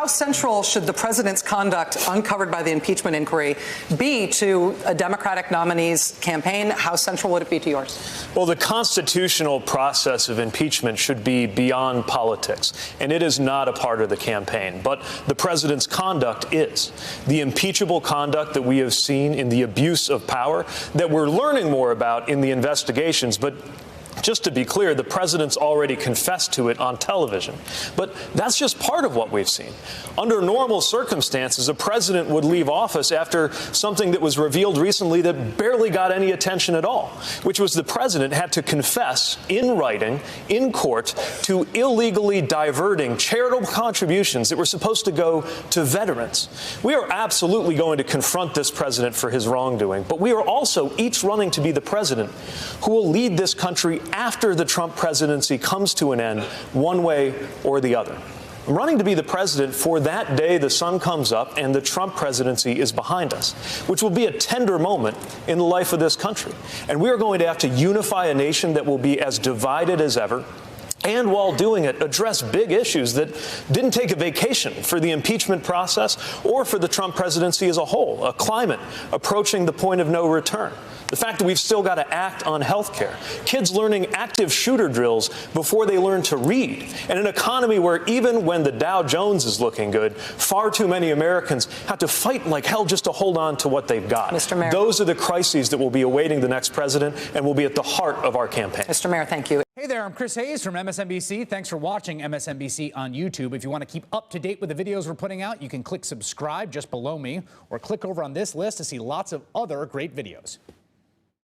central should the president's conduct uncovered by the impeachment inquiry be to a Democratic nominee's campaign? How central would it be to yours? Well, the constitutional process of impeachment should be beyond politics, and it is not a part of the campaign. But the president's conduct is. The impeachable conduct that we have seen in the abuse of power that we're learning more about in the investigations, but just to be clear, the president's already confessed to it on television. But that's just part of what we've seen. Under normal circumstances, a president would leave office after something that was revealed recently that barely got any attention at all, which was the president had to confess in writing, in court, to illegally diverting charitable contributions that were supposed to go to veterans. We are absolutely going to confront this president for his wrongdoing, but we are also each running to be the president who will lead this country after the Trump presidency comes to an end, one way or the other. I'm running to be the president for that day the sun comes up and the Trump presidency is behind us, which will be a tender moment in the life of this country. And we are going to have to unify a nation that will be as divided as ever, and while doing it, address big issues that didn't take a vacation for the impeachment process or for the Trump presidency as a whole. A climate approaching the point of no return. The fact that we've still got to act on health care. Kids learning active shooter drills before they learn to read. And an economy where even when the Dow Jones is looking good, far too many Americans have to fight like hell just to hold on to what they've got. Mr. Mayor. Those are the crises that will be awaiting the next president and will be at the heart of our campaign. Mr. Mayor, thank you. Hey there, I'm Chris Hayes from MSNBC. Thanks for watching MSNBC on YouTube. If you want to keep up to date with the videos we're putting out, you can click subscribe just below me or click over on this list to see lots of other great videos.